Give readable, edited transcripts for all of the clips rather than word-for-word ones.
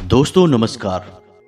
दोस्तों नमस्कार।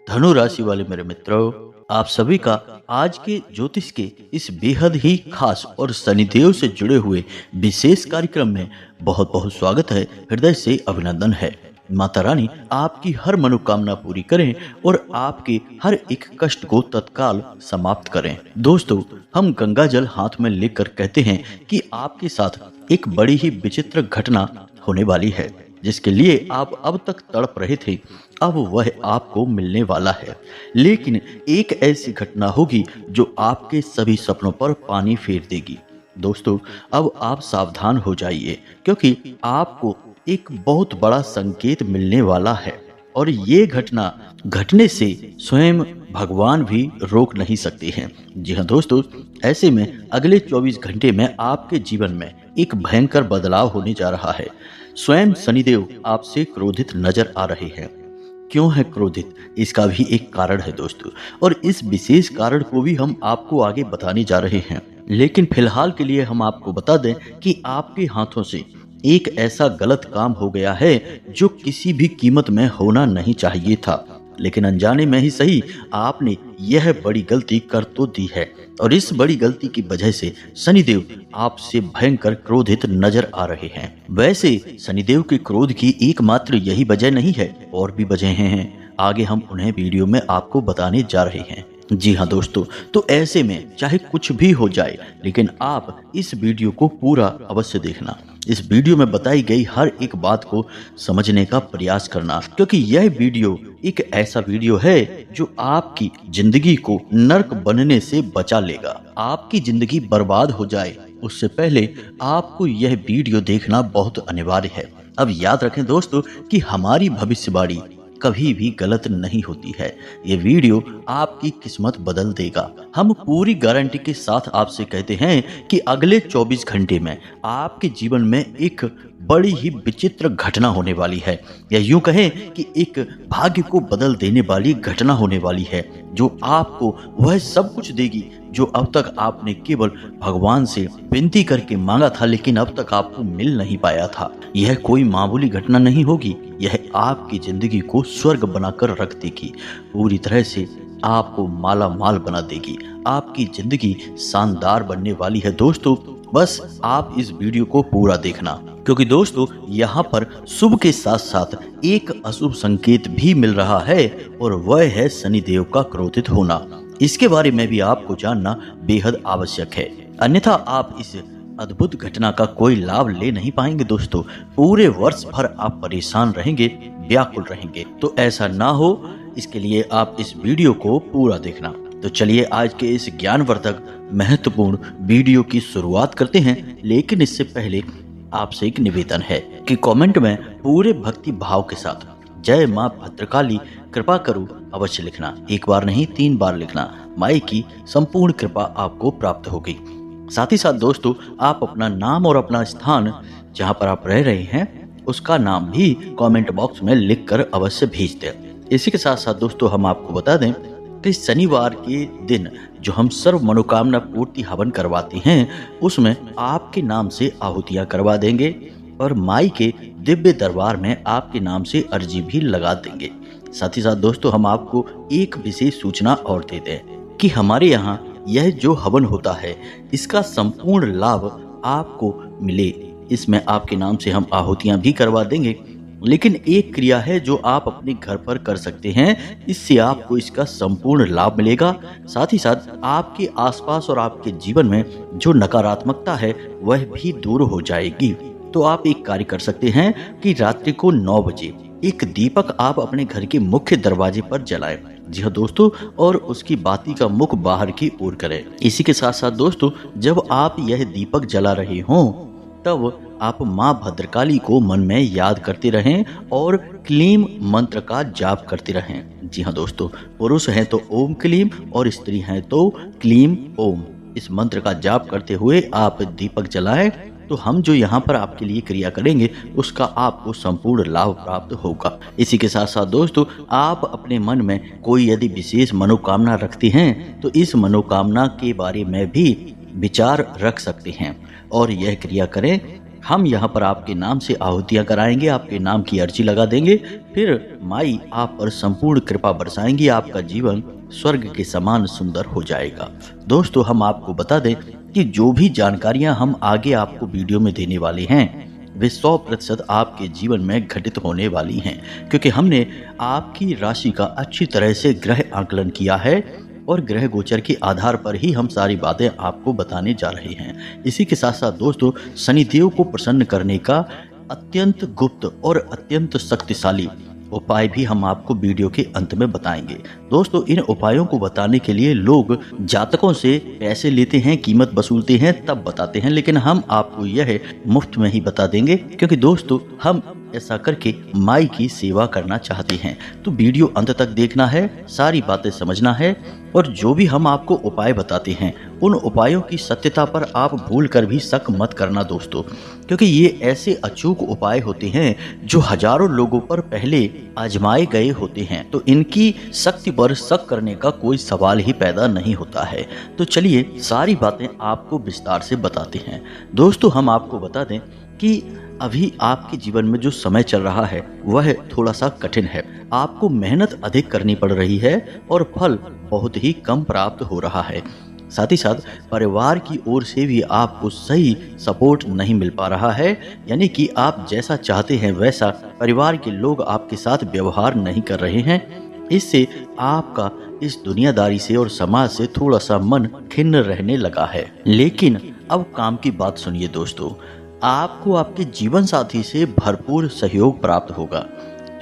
धनु राशि वाले मेरे मित्रों, आप सभी का आज के ज्योतिष के इस बेहद ही खास और शनिदेव से जुड़े हुए विशेष कार्यक्रम में बहुत बहुत स्वागत है। हृदय से अभिनंदन है। माता रानी आपकी हर मनोकामना पूरी करें और आपके हर एक कष्ट को तत्काल समाप्त करें। दोस्तों, हम गंगा जल हाथ में लेकर कहते हैं कि आपके साथ एक बड़ी ही विचित्र घटना होने वाली है, जिसके लिए आप अब तक तड़प रहे थे। अब वह आपको मिलने वाला है, लेकिन एक ऐसी घटना होगी जो आपके सभी सपनों पर पानी फेर देगी। दोस्तों, अब आप सावधान हो जाइए, क्योंकि आपको एक बहुत बड़ा संकेत मिलने वाला है और ये घटना घटने से स्वयं भगवान भी रोक नहीं सकते हैं। जी हाँ दोस्तों, ऐसे में अगले 24 घंटे में आपके जीवन में एक भयंकर बदलाव होने जा रहा है। स्वयं शनिदेव आपसे क्रोधित नजर आ रहे हैं। क्यों है क्रोधित, इसका भी एक कारण है दोस्तों, और इस विशेष कारण को भी हम आपको आगे बताने जा रहे हैं। लेकिन फिलहाल के लिए हम आपको बता दें कि आपके हाथों से एक ऐसा गलत काम हो गया है जो किसी भी कीमत में होना नहीं चाहिए था, लेकिन अनजाने में ही सही आपने यह बड़ी गलती कर तो दी है, और इस बड़ी गलती की वजह से शनिदेव आपसे भयंकर क्रोधित नजर आ रहे हैं। वैसे शनिदेव के क्रोध की एकमात्र यही वजह नहीं है, और भी वजह हैं। आगे हम उन्हें वीडियो में आपको बताने जा रहे हैं। जी हाँ दोस्तों, तो ऐसे में चाहे कुछ भी हो जाए, लेकिन आप इस वीडियो को पूरा अवश्य देखना। इस वीडियो में बताई गई हर एक बात को समझने का प्रयास करना, क्योंकि यह वीडियो एक ऐसा वीडियो है जो आपकी जिंदगी को नर्क बनने से बचा लेगा। आपकी जिंदगी बर्बाद हो जाए उससे पहले आपको यह वीडियो देखना बहुत अनिवार्य है। अब याद रखें दोस्तों कि हमारी भविष्यवाणी कभी भी गलत नहीं होती है। ये वीडियो आपकी किस्मत बदल देगा। हम पूरी गारंटी के साथ आपसे कहते हैं कि अगले 24 घंटे में आपके जीवन में एक बड़ी ही विचित्र घटना होने वाली है, या यूं कहें कि एक भाग्य को बदल देने वाली घटना होने वाली है, जो आपको वह सब कुछ देगी जो अब तक आपने केवल भगवान से विनती करके मांगा था, लेकिन अब तक आपको मिल नहीं पाया था। यह कोई मामूली घटना नहीं होगी, यह आपकी जिंदगी को स्वर्ग बनाकर रख देगी। पूरी तरह से आपको माला माल बना देगी। आपकी जिंदगी शानदार बनने वाली है दोस्तों। बस आप इस वीडियो को पूरा देखना, क्योंकि दोस्तों यहाँ पर शुभ के साथ साथ एक अशुभ संकेत भी मिल रहा है, और वह है शनिदेव का क्रोधित होना। इसके बारे में भी आपको जानना बेहद आवश्यक है, अन्यथा आप इस अद्भुत घटना का कोई लाभ ले नहीं पाएंगे दोस्तों। पूरे वर्ष भर आप परेशान रहेंगे, व्याकुल रहेंगे। तो ऐसा ना हो, इसके लिए आप इस वीडियो को पूरा देखना। तो चलिए आज के इस ज्ञानवर्धक महत्वपूर्ण वीडियो की शुरुआत करते हैं। लेकिन इससे पहले आपसे एक निवेदन है कि कमेंट में पूरे भक्ति भाव के साथ जय मां भद्रकाली कृपा करो अवश्य लिखना। एक बार नहीं, 3 बार लिखना। माई की संपूर्ण कृपा आपको प्राप्त होगी। साथ ही साथ दोस्तों, आप अपना नाम और अपना स्थान जहां पर आप रह रहे हैं उसका नाम भी कमेंट बॉक्स में लिखकर अवश्य भेज दें। इसी के साथ साथ दोस्तों, हम आपको बता दें कि शनिवार के दिन जो हम सर्व मनोकामना पूर्ति हवन करवाते हैं, उसमें आपके नाम से आहुतियां करवा देंगे और माई के दिव्य दरबार में आपके नाम से अर्जी भी लगा देंगे। साथ ही साथ दोस्तों, हम आपको एक विशेष सूचना और देते हैं कि हमारे यहाँ यह जो हवन होता है, इसका संपूर्ण लाभ आपको मिले, इसमें आपके नाम से हम आहुतियां भी करवा देंगे। लेकिन एक क्रिया है जो आप अपने घर पर कर सकते हैं, इससे आपको इसका संपूर्ण लाभ मिलेगा। साथ ही साथ आपके आसपास और आपके जीवन में जो नकारात्मकता है वह भी दूर हो जाएगी। तो आप एक कार्य कर सकते हैं कि रात्रि को 9 बजे एक दीपक आप अपने घर के मुख्य दरवाजे पर जलाएं। जी हाँ दोस्तों, और उसकी बाती का मुख बाहर की ओर करें। इसी के साथ साथ दोस्तों, जब आप यह दीपक जला रहे हों, तब आप माँ भद्रकाली को मन में याद करते रहें और क्लीम मंत्र का जाप करते रहें। जी हाँ दोस्तों, पुरुष हैं तो ओम क्लीम और स्त्री हैं तो क्लीम ओम। इस मंत्र का जाप करते हुए आप दीपक जलाएं, तो हम जो यहाँ पर आपके लिए क्रिया करेंगे उसका आपको संपूर्ण लाभ प्राप्त होगा। इसी के साथ साथ दोस्तों, आप अपने मन में कोई यदि विशेष मनोकामना रखते हैं तो इस मनोकामना के बारे में भी विचार रख सकते हैं और यह क्रिया करें। हम यहाँ पर आपके नाम से आहुतियाँ कराएंगे, आपके नाम की अर्जी लगा देंगे, फिर माई आप पर संपूर्ण कृपा बरसाएंगी, आपका जीवन स्वर्ग के समान सुंदर हो जाएगा। दोस्तों, हम आपको बता दें कि जो भी जानकारियां हम आगे आपको वीडियो में देने वाले हैं वे 100% आपके जीवन में घटित होने वाली हैं, क्योंकि हमने आपकी राशि का अच्छी तरह से ग्रह आकलन किया है और ग्रह गोचर के आधार पर ही हम सारी बातें आपको बताने जा रहे हैं। इसी के साथ साथ दोस्तों, शनिदेव को प्रसन्न करने का अत्यंत गुप्त और अत्यंत शक्तिशाली उपाय भी हम आपको वीडियो के अंत में बताएंगे। दोस्तों, इन उपायों को बताने के लिए लोग जातकों से पैसे लेते हैं, कीमत वसूलते हैं, तब बताते हैं, लेकिन हम आपको यह मुफ्त में ही बता देंगे, क्योंकि दोस्तों हम ऐसा करके माई की सेवा करना चाहते हैं। तो वीडियो अंत तक देखना है, सारी बातें समझना है, और जो भी हम आपको उपाय बताते हैं उन उपायों की सत्यता पर आप भूल कर भी शक मत करना दोस्तों, क्योंकि ये ऐसे अचूक उपाय होते हैं जो हजारों लोगों पर पहले आजमाए गए होते हैं, तो इनकी शक्ति पर शक करने का कोई सवाल ही पैदा नहीं होता है। तो चलिए सारी बातें आपको विस्तार से बताते हैं। दोस्तों, हम आपको बता दें कि अभी आपके जीवन में जो समय चल रहा है वह थोड़ा सा कठिन है। आपको मेहनत अधिक करनी पड़ रही है और फल बहुत ही कम प्राप्त हो रहा है। साथ ही साथ परिवार की ओर से भी आपको सही सपोर्ट नहीं मिल पा रहा है, यानी कि आप जैसा चाहते हैं वैसा परिवार के लोग आपके साथ व्यवहार नहीं कर रहे हैं। इससे आपका इस दुनियादारी से और समाज से थोड़ा सा मन खिन्न रहने लगा है। लेकिन अब काम की बात सुनिए दोस्तों, आपको आपके जीवन साथी से भरपूर सहयोग प्राप्त होगा।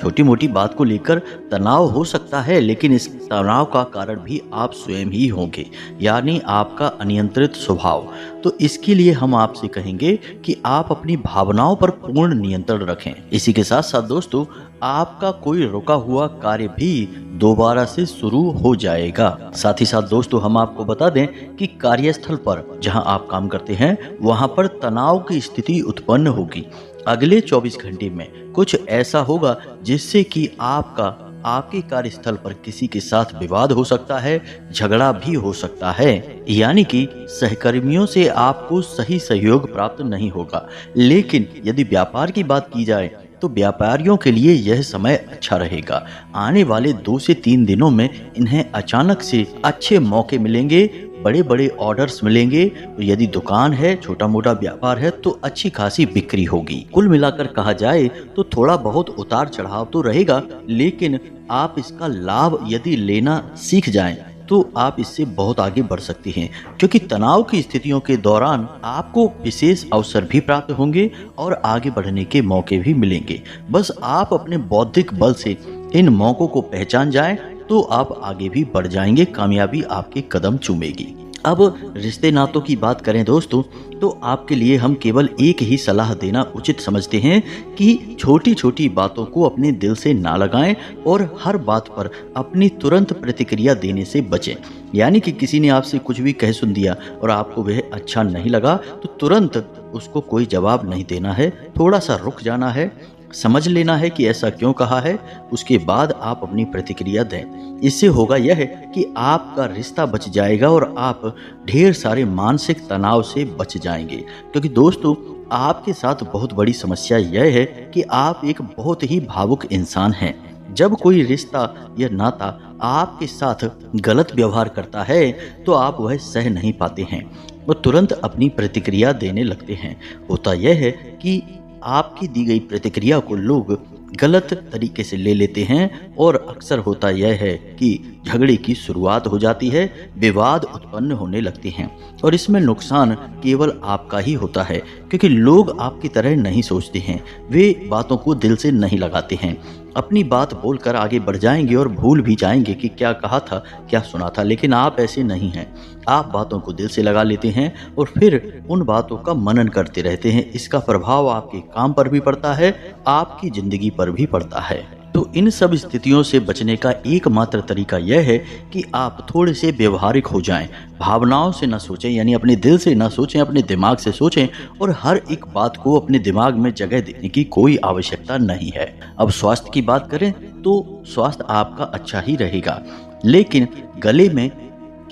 छोटी मोटी बात को लेकर तनाव हो सकता है, लेकिन इस तनाव का कारण भी आप स्वयं ही होंगे, यानी आपका अनियंत्रित स्वभाव। तो इसके लिए हम आपसे कहेंगे कि आप अपनी भावनाओं पर पूर्ण नियंत्रण रखें। इसी के साथ साथ दोस्तों, आपका कोई रुका हुआ कार्य भी दोबारा से शुरू हो जाएगा। साथ ही साथ दोस्तों, हम आपको बता दें कि कार्यस्थल पर जहां आप काम करते हैं वहां पर तनाव की स्थिति उत्पन्न होगी। अगले 24 घंटे में कुछ ऐसा होगा जिससे कि आपके कार्यस्थल पर किसी के साथ विवाद हो सकता है, झगड़ा भी हो सकता है, यानी कि सहकर्मियों से आपको सही सहयोग प्राप्त नहीं होगा। लेकिन यदि व्यापार की बात की जाए तो व्यापारियों के लिए यह समय अच्छा रहेगा। आने वाले 2 से 3 दिनों में इन्हें अचानक से अच्छे मौके मिलेंगे, बड़े बड़े ऑर्डर्स मिलेंगे। तो यदि दुकान है, छोटा मोटा व्यापार है, तो अच्छी खासी बिक्री होगी। कुल मिलाकर कहा जाए तो थोड़ा बहुत उतार चढ़ाव तो रहेगा, लेकिन आप इसका लाभ यदि लेना सीख जाएं तो आप इससे बहुत आगे बढ़ सकते हैं, क्योंकि तनाव की स्थितियों के दौरान आपको विशेष अवसर भी प्राप्त होंगे और आगे बढ़ने के मौके भी मिलेंगे। बस आप अपने बौद्धिक बल से इन मौकों को पहचान जाएं तो आप आगे भी बढ़ जाएंगे, कामयाबी आपके कदम चूमेगी। अब रिश्ते नातों की बात करें दोस्तों, तो आपके लिए हम केवल एक ही सलाह देना उचित समझते हैं कि छोटी छोटी बातों को अपने दिल से ना लगाएं और हर बात पर अपनी तुरंत प्रतिक्रिया देने से बचें। यानी कि किसी ने आपसे कुछ भी कह सुन दिया और आपको वह अच्छा नहीं लगा तो तुरंत उसको कोई जवाब नहीं देना है, थोड़ा सा रुक जाना है, समझ लेना है कि ऐसा क्यों कहा है, उसके बाद आप अपनी प्रतिक्रिया दें। इससे होगा यह कि आपका रिश्ता बच जाएगा और आप ढेर सारे मानसिक तनाव से बच जाएंगे। क्योंकि दोस्तों, आपके साथ बहुत बड़ी समस्या यह है कि आप एक बहुत ही भावुक इंसान हैं। जब कोई रिश्ता या नाता आपके साथ गलत व्यवहार करता है तो आप वह सह नहीं पाते हैं और तुरंत अपनी प्रतिक्रिया देने लगते हैं। होता यह है कि आपकी दी गई प्रतिक्रिया को लोग गलत तरीके से ले लेते हैं और अक्सर होता यह है कि झगड़े की शुरुआत हो जाती है, विवाद उत्पन्न होने लगते हैं और इसमें नुकसान केवल आपका ही होता है, क्योंकि लोग आपकी तरह नहीं सोचते हैं, वे बातों को दिल से नहीं लगाते हैं, अपनी बात बोलकर आगे बढ़ जाएंगे और भूल भी जाएंगे कि क्या कहा था, क्या सुना था। लेकिन आप ऐसे नहीं हैं, आप बातों को दिल से लगा लेते हैं और फिर उन बातों का मनन करते रहते हैं। इसका प्रभाव आपके काम पर भी पड़ता है, आपकी जिंदगी पर भी पड़ता है। तो इन सब स्थितियों से बचने का एकमात्र तरीका यह है कि आप थोड़े से व्यवहारिक हो जाएं, भावनाओं से न सोचें, यानी अपने दिल से न सोचें, अपने दिमाग से सोचें और हर एक बात को अपने दिमाग में जगह देने की कोई आवश्यकता नहीं है। अब स्वास्थ्य की बात करें तो स्वास्थ्य आपका अच्छा ही रहेगा, लेकिन गले में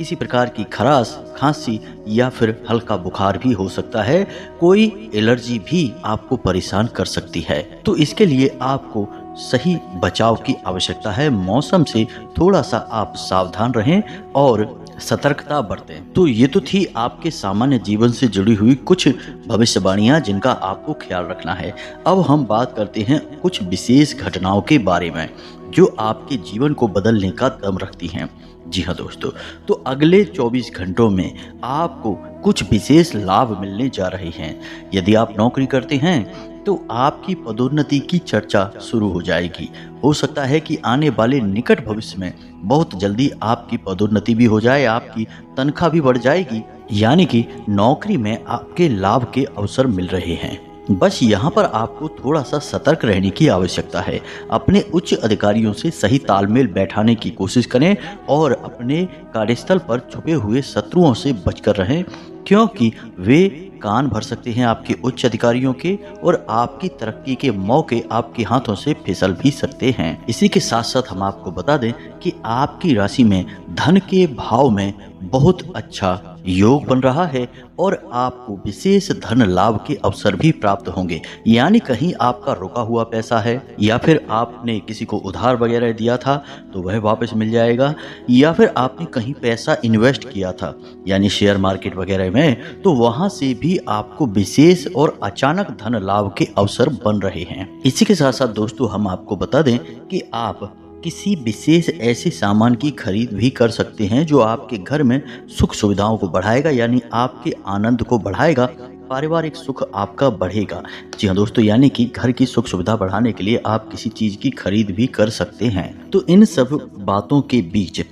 किसी प्रकार की खराश, खांसी या फिर हल्का बुखार भी हो सकता है। कोई एलर्जी भी आपको परेशान कर सकती है। तो इसके लिए आपको सही बचाव की आवश्यकता है। मौसम से थोड़ा सा आप सावधान रहें और सतर्कता बरतें। तो ये तो थी आपके सामान्य जीवन से जुड़ी हुई कुछ भविष्यवाणियां जिनका आपको ख्याल रखना है। अब हम बात करते हैं कुछ विशेष घटनाओं के बारे में जो आपके जीवन को बदलने का दम रखती हैं। जी हाँ दोस्तों, तो अगले 24 घंटों में आपको कुछ विशेष लाभ मिलने जा रहे हैं। यदि आप नौकरी करते हैं तो आपकी पदोन्नति की चर्चा शुरू हो जाएगी। हो सकता है कि आने वाले निकट भविष्य में बहुत जल्दी आपकी पदोन्नति भी हो जाए, आपकी तनख्वाह भी बढ़ जाएगी, यानी कि नौकरी में आपके लाभ के अवसर मिल रहे हैं। बस यहाँ पर आपको थोड़ा सा सतर्क रहने की आवश्यकता है। अपने उच्च अधिकारियों से सही तालमेल बैठाने की कोशिश करें और अपने कार्यस्थल पर छुपे हुए शत्रुओं से बचकर रहें, क्योंकि वे कान भर सकते हैं आपके उच्च अधिकारियों के और आपकी तरक्की के मौके आपके हाथों से फिसल भी सकते हैं। इसी के साथ साथ हम आपको बता दें कि आपकी राशि में धन के भाव में बहुत अच्छा योग बन रहा है और आपको विशेष धन लाभ के अवसर भी प्राप्त होंगे। यानी कहीं आपका रुका हुआ पैसा है या फिर आपने किसी को उधार वगैरह दिया था तो वह वापस मिल जाएगा, या फिर आपने कहीं पैसा इन्वेस्ट किया था यानी शेयर मार्केट वगैरह में, तो वहां से भी आपको विशेष और अचानक धन लाभ के अवसर बन रहे हैं। इसी के साथ साथ दोस्तों हम आपको बता दें कि आप किसी विशेष ऐसे सामान की खरीद भी कर सकते हैं जो आपके घर में सुख सुविधाओं को बढ़ाएगा, यानी आपके आनंद को बढ़ाएगा, पारिवारिक सुख आपका बढ़ेगा। जी हाँ दोस्तों, यानी कि घर की सुख सुविधा बढ़ाने के लिए आप किसी चीज की खरीद भी कर सकते हैं। तो इन सब बातों के बीच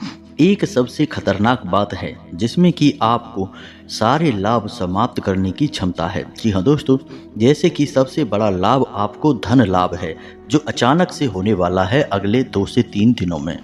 एक सबसे खतरनाक बात है जिसमें कि आपको सारे लाभ समाप्त करने की क्षमता है। जी हाँ दोस्तों, जैसे कि सबसे बड़ा लाभ आपको धन लाभ है जो अचानक से होने वाला है अगले 2 से 3 दिनों में।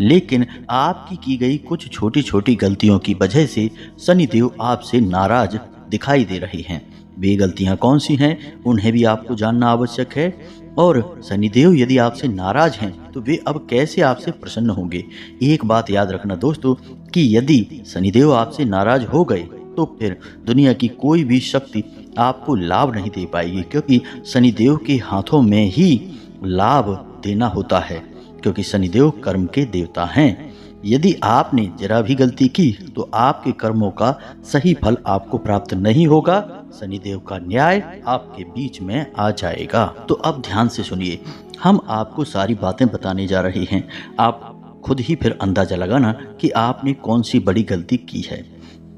लेकिन आपकी की गई कुछ छोटी छोटी गलतियों की वजह से शनिदेव आपसे नाराज दिखाई दे रहे हैं। वे गलतियां कौन सी हैं उन्हें भी आपको जानना आवश्यक है। और शनिदेव यदि आपसे नाराज हैं तो वे अब कैसे आपसे प्रसन्न होंगे। एक बात याद रखना दोस्तों कि यदि शनिदेव आपसे नाराज हो गए तो फिर दुनिया की कोई भी शक्ति आपको लाभ नहीं दे पाएगी, क्योंकि शनिदेव के हाथों में ही लाभ देना होता है, क्योंकि शनिदेव कर्म के देवता हैं। यदि आपने जरा भी गलती की तो आपके कर्मों का सही फल आपको प्राप्त नहीं होगा। शनिदेव का न्याय आपके बीच में आ जाएगा। तो अब ध्यान से सुनिए, हम आपको सारी बातें बताने जा रहे हैं। आप खुद ही फिर अंदाजा लगाना कि आपने कौन सी बड़ी गलती की है।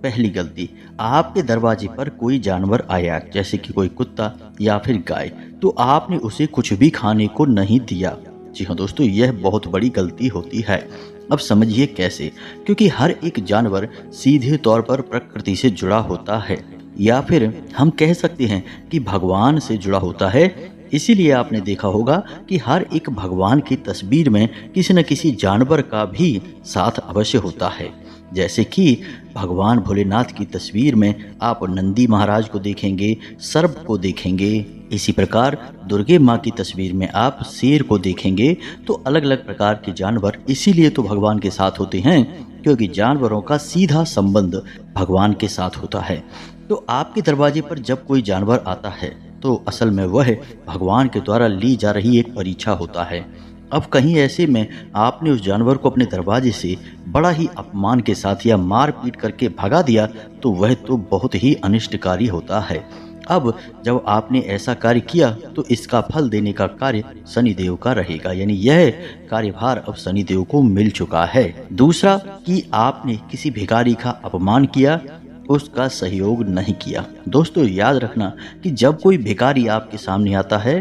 पहली गलती, आपके दरवाजे पर कोई जानवर आया, जैसे कि कोई कुत्ता या फिर गाय, तो आपने उसे कुछ भी खाने को नहीं दिया। जी हाँ दोस्तों, यह बहुत बड़ी गलती होती है। अब समझिए कैसे, क्योंकि हर एक जानवर सीधे तौर पर प्रकृति से जुड़ा होता है, या फिर हम कह सकते हैं कि भगवान से जुड़ा होता है। इसीलिए आपने देखा होगा कि हर एक भगवान की तस्वीर में किसी न किसी जानवर का भी साथ अवश्य होता है। जैसे कि भगवान भोलेनाथ की तस्वीर में आप नंदी महाराज को देखेंगे, सर्प को देखेंगे। इसी प्रकार दुर्गे माँ की तस्वीर में आप शेर को देखेंगे। तो अलग अलग प्रकार के जानवर इसीलिए तो भगवान के साथ होते हैं, क्योंकि जानवरों का सीधा संबंध भगवान के साथ होता है। तो आपके दरवाजे पर जब कोई जानवर आता है तो असल में वह भगवान के द्वारा ली जा रही एक परीक्षा होता है। अब कहीं ऐसे में आपने उस जानवर को अपने दरवाजे से बड़ा ही अपमान के साथ या मार पीट करके भगा दिया तो वह तो बहुत ही अनिष्टकारी होता है। अब जब आपने ऐसा कार्य किया तो इसका फल देने का कार्य शनिदेव का रहेगा, यानी यह कार्यभार अब शनिदेव को मिल चुका है। दूसरा कि आपने किसी भिखारी का अपमान किया, उसका सहयोग नहीं किया। दोस्तों याद रखना कि जब कोई भिखारी आपके सामने आता है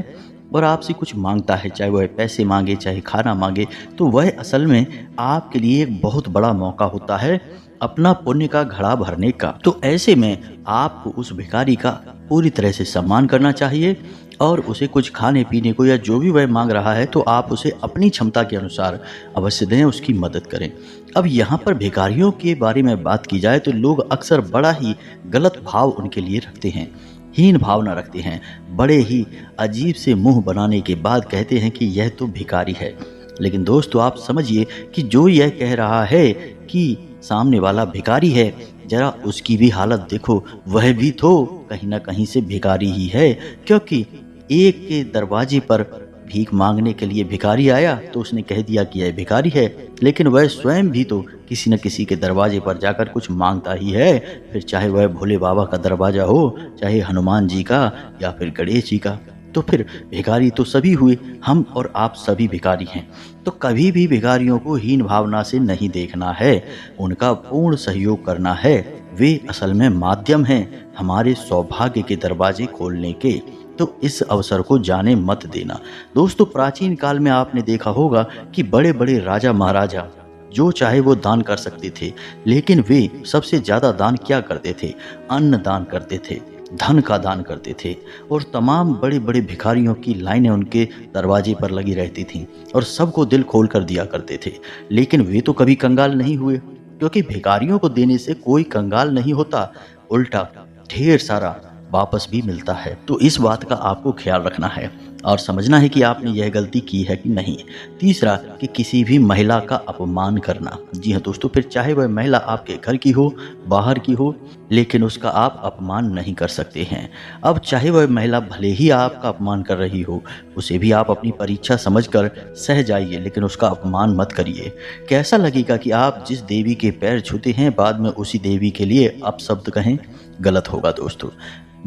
और आपसे कुछ मांगता है, चाहे वह पैसे मांगे चाहे खाना मांगे, तो वह असल में आपके लिए एक बहुत बड़ा मौका होता है अपना पुण्य का घड़ा भरने का। तो ऐसे में आपको उस भिखारी का पूरी तरह से सम्मान करना चाहिए और उसे कुछ खाने पीने को या जो भी वह मांग रहा है तो आप उसे अपनी क्षमता के अनुसार अवश्य दें, उसकी मदद करें। अब यहाँ पर भिखारियों के बारे में बात की जाए तो लोग अक्सर बड़ा ही गलत भाव उनके लिए रखते हैं, हीन भावना रखते हैं, बड़े ही अजीब से मुंह बनाने के बाद कहते हैं कि यह तो भिखारी है। लेकिन दोस्तों आप समझिए कि जो यह कह रहा है कि सामने वाला भिखारी है, जरा उसकी भी हालत देखो, वह भी तो कहीं ना कहीं से भिखारी ही है। क्योंकि एक के दरवाजे पर भीख मांगने के लिए भिखारी आया तो उसने कह दिया कि यह भिखारी है, लेकिन वह स्वयं भी तो किसी न किसी के दरवाजे पर जाकर कुछ मांगता ही है, फिर चाहे वह भोले बाबा का दरवाजा हो, चाहे हनुमान जी का या फिर गणेश जी का। तो फिर भिखारी तो सभी हुए, हम और आप सभी भिखारी हैं। तो कभी भी भिखारियों को हीन भावना से नहीं देखना है, उनका पूर्ण सहयोग करना है। वे असल में माध्यम हैं हमारे सौभाग्य के दरवाजे खोलने के। तो इस अवसर को जाने मत देना। दोस्तों, प्राचीन काल में आपने देखा होगा कि बड़े बड़े राजा महाराजा जो चाहे वो दान कर सकते थे, लेकिन वे सबसे ज्यादा दान क्या करते थे? अन्न दान करते थे, धन का दान करते थे। और तमाम बड़े बड़े भिखारियों की लाइनें उनके दरवाजे पर लगी रहती थीं और सबको दिल खोल कर दिया करते थे। लेकिन वे तो कभी कंगाल नहीं हुए, क्योंकि भिखारियों को देने से कोई कंगाल नहीं होता, उल्टा ढेर सारा वापस भी मिलता है। तो इस बात का आपको ख्याल रखना है और समझना है कि आपने यह गलती की है कि नहीं। तीसरा, कि किसी भी महिला का अपमान करना। जी हाँ दोस्तों, फिर चाहे वह महिला आपके घर की हो, बाहर की हो, लेकिन उसका आप अपमान नहीं कर सकते हैं। अब चाहे वह महिला भले ही आपका अपमान कर रही हो, उसे भी आप अपनी परीक्षा समझकर सह जाइए, लेकिन उसका अपमान मत करिए। कैसा लगेगा कि आप जिस देवी के पैर छूते हैं, बाद में उसी देवी के लिए अपशब्द कहें? गलत होगा दोस्तों।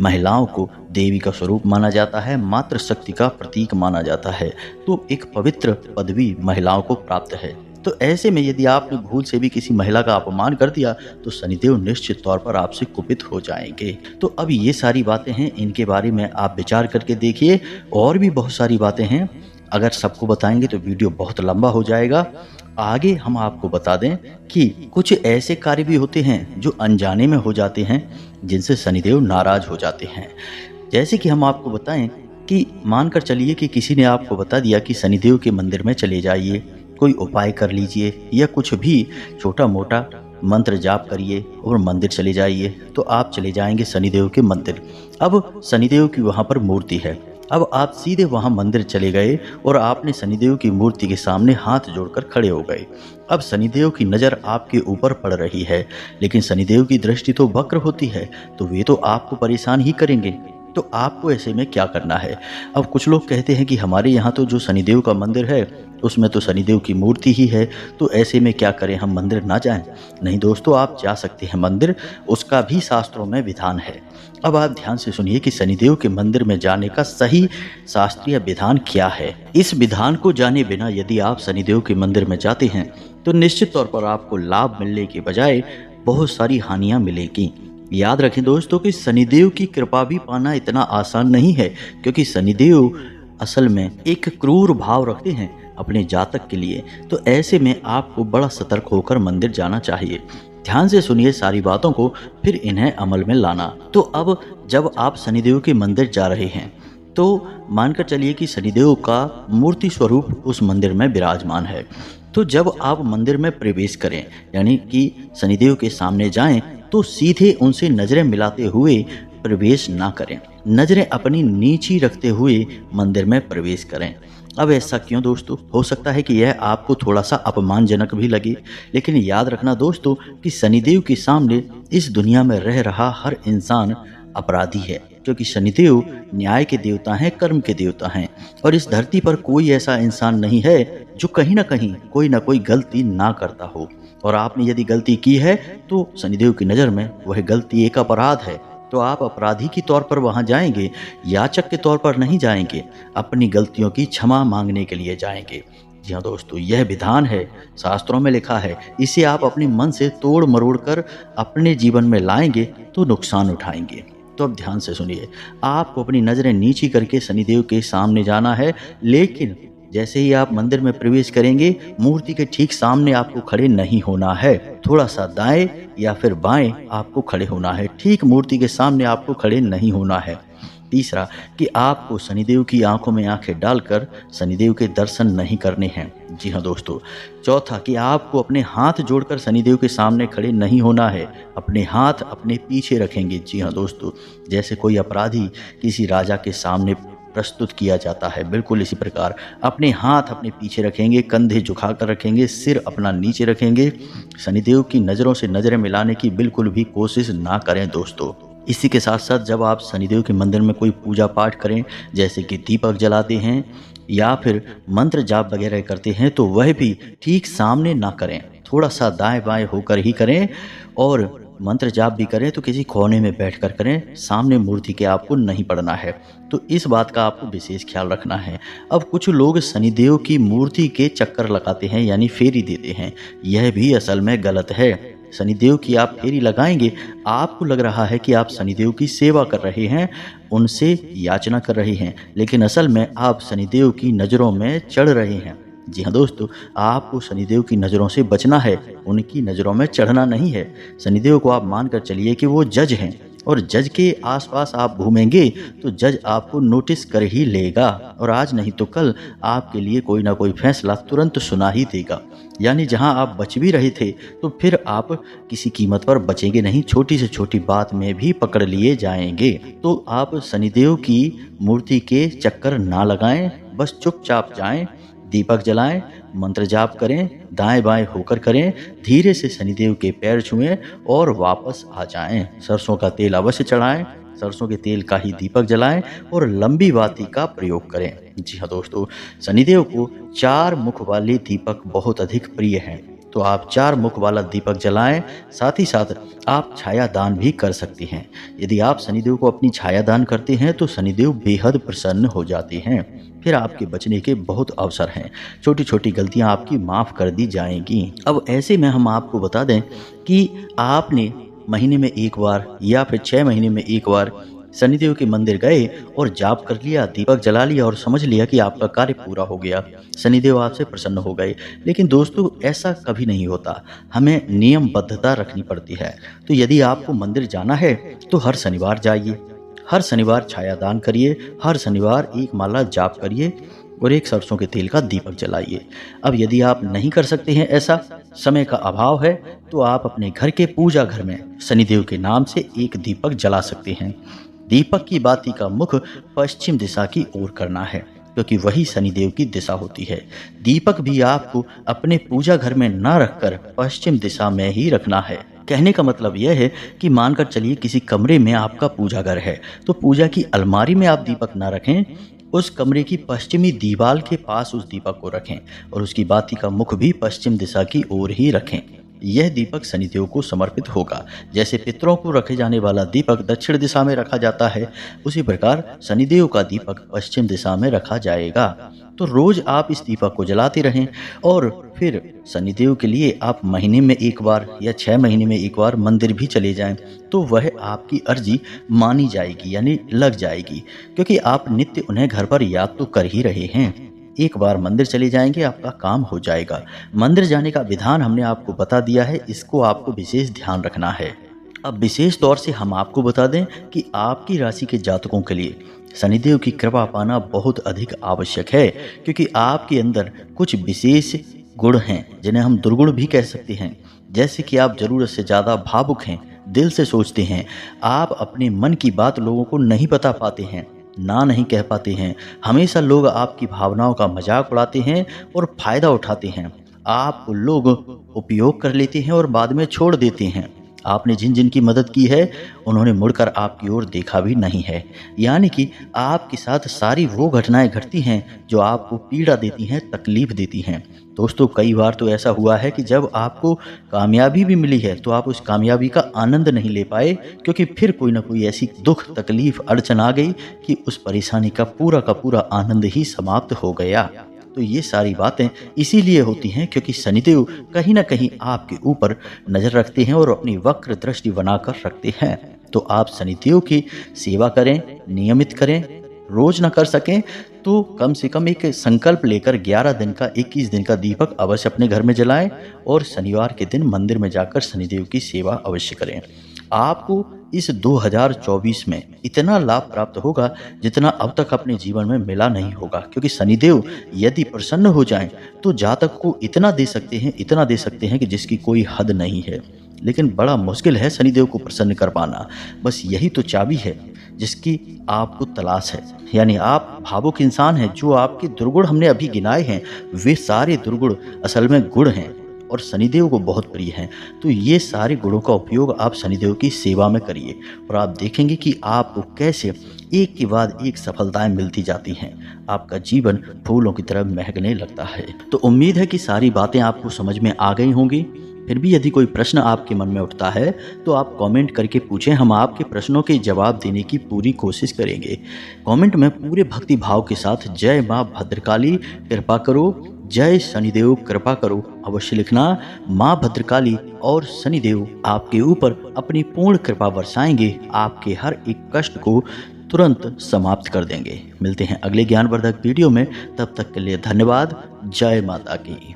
महिलाओं को देवी का स्वरूप माना जाता है, मातृ शक्ति का प्रतीक माना जाता है, तो एक पवित्र पदवी महिलाओं को प्राप्त है। तो ऐसे में यदि आपने भूल से भी किसी महिला का अपमान कर दिया तो शनिदेव निश्चित तौर पर आपसे कुपित हो जाएंगे। तो अब ये सारी बातें हैं, इनके बारे में आप विचार करके देखिए। और भी बहुत सारी बातें हैं, अगर सबको बताएंगे तो वीडियो बहुत लंबा हो जाएगा। आगे हम आपको बता दें कि कुछ ऐसे कार्य भी होते हैं जो अनजाने में हो जाते हैं, जिनसे शनिदेव नाराज हो जाते हैं। जैसे कि हम आपको बताएं कि मानकर चलिए कि किसी ने आपको बता दिया कि शनिदेव के मंदिर में चले जाइए, कोई उपाय कर लीजिए या कुछ भी छोटा मोटा मंत्र जाप करिए और मंदिर चले जाइए। तो आप चले जाएंगे शनिदेव के मंदिर। अब शनिदेव की वहाँ पर मूर्ति है। अब आप सीधे वहाँ मंदिर चले गए और आपने शनिदेव की मूर्ति के सामने हाथ जोड़कर खड़े हो गए। अब शनिदेव की नज़र आपके ऊपर पड़ रही है, लेकिन शनिदेव की दृष्टि तो वक्र होती है, तो वे तो आपको परेशान ही करेंगे। तो आपको ऐसे में क्या करना है? अब कुछ लोग कहते हैं कि हमारे यहाँ तो जो शनिदेव का मंदिर है उसमें तो शनिदेव की मूर्ति ही है, तो ऐसे में क्या करें, हम मंदिर ना जाएं? नहीं दोस्तों, आप जा सकते हैं मंदिर, उसका भी शास्त्रों में विधान है। अब आप ध्यान से सुनिए कि शनिदेव के मंदिर में जाने का सही शास्त्रीय विधान क्या है। इस विधान को जाने बिना यदि आप शनिदेव के मंदिर में जाते हैं तो निश्चित तौर पर आपको लाभ मिलने के बजाय बहुत सारी हानियां मिलेगी। याद रखें दोस्तों कि शनिदेव की कृपा भी पाना इतना आसान नहीं है, क्योंकि शनिदेव असल में एक क्रूर भाव रखते हैं अपने जातक के लिए। तो ऐसे में आपको बड़ा सतर्क होकर मंदिर जाना चाहिए। ध्यान से सुनिए सारी बातों को, फिर इन्हें अमल में लाना। तो अब जब आप शनिदेव के मंदिर जा रहे हैं तो मानकर चलिए कि शनिदेव का मूर्ति स्वरूप उस मंदिर में विराजमान है। तो जब आप मंदिर में प्रवेश करें, यानी कि शनिदेव के सामने जाएं, तो सीधे उनसे नजरें मिलाते हुए प्रवेश ना करें। नजरें अपनी नीची रखते हुए मंदिर में प्रवेश करें। अब ऐसा क्यों दोस्तों? हो सकता है कि यह आपको थोड़ा सा अपमानजनक भी लगे, लेकिन याद रखना दोस्तों कि शनिदेव के सामने इस दुनिया में रह रहा हर इंसान अपराधी है, क्योंकि शनिदेव न्याय के देवता हैं, कर्म के देवता हैं। और इस धरती पर कोई ऐसा इंसान नहीं है जो कहीं ना कोई गलती ना करता हो। और आपने यदि गलती की है तो शनिदेव की नज़र में वह गलती एक अपराध है। तो आप अपराधी के तौर पर वहां जाएंगे, याचक के तौर पर नहीं जाएंगे, अपनी गलतियों की क्षमा मांगने के लिए जाएंगे। जी हाँ दोस्तों, यह विधान है, शास्त्रों में लिखा है। इसे आप अपने मन से तोड़ मरोड़ कर अपने जीवन में लाएंगे तो नुकसान उठाएंगे। तो अब ध्यान से सुनिए, आपको अपनी नजरें नीची करके शनिदेव के सामने जाना है, लेकिन जैसे ही आप मंदिर में प्रवेश करेंगे, मूर्ति के ठीक सामने आपको खड़े नहीं होना है। थोड़ा सा दाएं या फिर बाएं आपको खड़े होना है, ठीक मूर्ति के सामने आपको खड़े नहीं होना है। तीसरा, कि आपको शनिदेव की आंखों में आंखें डालकर शनिदेव के दर्शन नहीं करने हैं। जी हाँ दोस्तों। चौथा, कि आपको अपने हाथ जोड़कर शनिदेव के सामने खड़े नहीं होना है, अपने हाथ अपने पीछे रखेंगे। जी हाँ दोस्तों, जैसे कोई अपराधी किसी राजा के सामने प्रस्तुत किया जाता है। बिल्कुल इसी प्रकार अपने हाथ अपने पीछे रखेंगे, कंधे झुकाकर रखेंगे, सिर अपना नीचे रखेंगे। शनिदेव की नज़रों से नज़रें मिलाने की बिल्कुल भी कोशिश ना करें दोस्तों। इसी के साथ साथ जब आप शनिदेव के मंदिर में कोई पूजा पाठ करें, जैसे कि दीपक जलाते हैं या फिर मंत्र जाप वगैरह करते हैं, तो वह भी ठीक सामने ना करें, थोड़ा सा दाएं बाएं होकर ही करें। और मंत्र जाप भी करें तो किसी कोने में बैठकर करें, सामने मूर्ति के आपको नहीं पड़ना है। तो इस बात का आपको विशेष ख्याल रखना है। अब कुछ लोग शनिदेव की मूर्ति के चक्कर लगाते हैं, यानी फेरी देते हैं। यह भी असल में गलत है। शनिदेव की आप फेरी लगाएंगे, आपको लग रहा है कि आप शनिदेव की सेवा कर रहे हैं, उनसे याचना कर रहे हैं, लेकिन असल में आप शनिदेव की नज़रों में चढ़ रहे हैं। जी हाँ दोस्तों, आपको शनिदेव की नज़रों से बचना है, उनकी नज़रों में चढ़ना नहीं है। शनिदेव को आप मानकर चलिए कि वो जज हैं, और जज के आसपास आप घूमेंगे तो जज आपको नोटिस कर ही लेगा, और आज नहीं तो कल आपके लिए कोई ना कोई फैसला तुरंत सुना ही देगा। यानी जहां आप बच भी रहे थे तो फिर आप किसी कीमत पर बचेंगे नहीं, छोटी से छोटी बात में भी पकड़ लिए जाएंगे। तो आप शनिदेव की मूर्ति के चक्कर ना लगाएं, बस चुपचाप जाएं, दीपक जलाएं, मंत्र जाप करें, दाएं बाएं होकर करें, धीरे से शनिदेव के पैर छुएं और वापस आ जाएं। सरसों का तेल अवश्य चढ़ाएं, सरसों के तेल का ही दीपक जलाएं और लंबी बाती का प्रयोग करें। जी हाँ दोस्तों, शनिदेव को 4 मुख वाले दीपक बहुत अधिक प्रिय हैं, तो आप 4 मुख वाला दीपक जलाएं। साथ ही साथ आप छाया दान भी कर सकते हैं। यदि आप शनिदेव को अपनी छाया दान करते हैं तो शनिदेव बेहद प्रसन्न हो जाते हैं। फिर आपके बचने के बहुत अवसर हैं, छोटी छोटी गलतियां आपकी माफ़ कर दी जाएंगी। अब ऐसे में हम आपको बता दें कि आपने महीने में एक बार या फिर 6 महीने में एक बार शनिदेव के मंदिर गए और जाप कर लिया, दीपक जला लिया और समझ लिया कि आपका कार्य पूरा हो गया, शनिदेव आपसे प्रसन्न हो गए। लेकिन दोस्तों, ऐसा कभी नहीं होता, हमें नियमबद्धता रखनी पड़ती है। तो यदि आपको मंदिर जाना है तो हर शनिवार जाइए, हर शनिवार छाया दान करिए, हर शनिवार एक माला जाप करिए और एक सरसों के तेल का दीपक जलाइए। अब यदि आप नहीं कर सकते हैं, ऐसा समय का अभाव है, तो आप अपने घर के पूजा घर में शनिदेव के नाम से एक दीपक जला सकते हैं। दीपक की बाती का मुख पश्चिम दिशा की ओर करना है, क्योंकि वही शनिदेव की दिशा होती है। दीपक भी आपको अपने पूजा घर में ना रखकर पश्चिम दिशा में ही रखना है। कहने का मतलब यह है कि मानकर चलिए किसी कमरे में आपका पूजा घर है, तो पूजा की अलमारी में आप दीपक ना रखें, उस कमरे की पश्चिमी दीवार के पास उस दीपक को रखें और उसकी बाती का मुख भी पश्चिम दिशा की ओर ही रखें। यह दीपक शनिदेव को समर्पित होगा। जैसे पितरों को रखे जाने वाला दीपक दक्षिण दिशा में रखा जाता है, उसी प्रकार शनिदेव का दीपक पश्चिम दिशा में रखा जाएगा। तो रोज आप इस दीपक को जलाते रहें और फिर शनिदेव के लिए आप महीने में एक बार या 6 महीने में एक बार मंदिर भी चले जाएं, तो वह आपकी अर्जी मानी जाएगी, यानी लग जाएगी, क्योंकि आप नित्य उन्हें घर पर याद तो कर ही रहे हैं। एक बार मंदिर चले जाएंगे, आपका काम हो जाएगा। मंदिर जाने का विधान हमने आपको बता दिया है, इसको आपको विशेष ध्यान रखना है। अब विशेष तौर से हम आपको बता दें कि आपकी राशि के जातकों के लिए शनिदेव की कृपा पाना बहुत अधिक आवश्यक है, क्योंकि आपके अंदर कुछ विशेष गुण हैं जिन्हें हम दुर्गुण भी कह सकते हैं। जैसे कि आप ज़रूरत से ज़्यादा भावुक हैं, दिल से सोचते हैं, आप अपने मन की बात लोगों को नहीं बता पाते हैं, ना नहीं कह पाते हैं, हमेशा लोग आपकी भावनाओं का मजाक उड़ाते हैं और फ़ायदा उठाते हैं, आप लोग उपयोग कर लेते हैं और बाद में छोड़ देते हैं। आपने जिन जिन की मदद की है उन्होंने मुड़कर आपकी ओर देखा भी नहीं है। यानी कि आपके साथ सारी वो घटनाएं घटती हैं जो आपको पीड़ा देती हैं, तकलीफ देती हैं। दोस्तों, कई बार तो ऐसा हुआ है कि जब आपको कामयाबी भी मिली है तो आप उस कामयाबी का आनंद नहीं ले पाए, क्योंकि फिर कोई ना कोई ऐसी दुख, तकलीफ, अड़चन आ गई कि उस परेशानी का पूरा आनंद ही समाप्त हो गया। तो ये सारी बातें इसीलिए होती हैं क्योंकि शनिदेव कहीं ना कहीं आपके ऊपर नज़र रखते हैं और अपनी वक्र दृष्टि बनाकर रखते हैं। तो आप शनिदेव की सेवा करें, नियमित करें। रोज ना कर सकें तो कम से कम एक संकल्प लेकर 11 दिन का, 21 दिन का दीपक अवश्य अपने घर में जलाएं और शनिवार के दिन मंदिर में जाकर शनिदेव की सेवा अवश्य करें। आपको इस 2024 में इतना लाभ प्राप्त होगा जितना अब तक अपने जीवन में मिला नहीं होगा, क्योंकि शनिदेव यदि प्रसन्न हो जाएं तो जातक को इतना दे सकते हैं कि जिसकी कोई हद नहीं है। लेकिन बड़ा मुश्किल है शनिदेव को प्रसन्न कर पाना, बस यही तो चाबी है। जिसकी आपको तलाश है। यानी आप भावुक इंसान हैं। जो आपके दुर्गुण हमने अभी गिनाए हैं, वे सारे दुर्गुण असल में गुण हैं और शनिदेव को बहुत प्रिय हैं। तो ये सारे गुणों का उपयोग आप शनिदेव की सेवा में करिए और आप देखेंगे कि आपको कैसे एक के बाद एक सफलताएं मिलती जाती हैं। आपका जीवन फूलों की तरह महकने लगता है। तो उम्मीद है कि सारी बातें आपको समझ में आ गई होंगी। फिर भी यदि कोई प्रश्न आपके मन में उठता है तो आप कमेंट करके पूछें। हम आपके प्रश्नों के जवाब देने की पूरी कोशिश करेंगे। कमेंट में पूरे भक्ति भाव के साथ जय माँ भद्रकाली कृपा करो, जय शनिदेव कृपा करो अवश्य लिखना। माँ भद्रकाली और शनिदेव आपके ऊपर अपनी पूर्ण कृपा बरसाएंगे, आपके हर एक कष्ट को तुरंत समाप्त कर देंगे। मिलते हैं अगले ज्ञानवर्धक वीडियो में, तब तक के लिए धन्यवाद। जय माता की।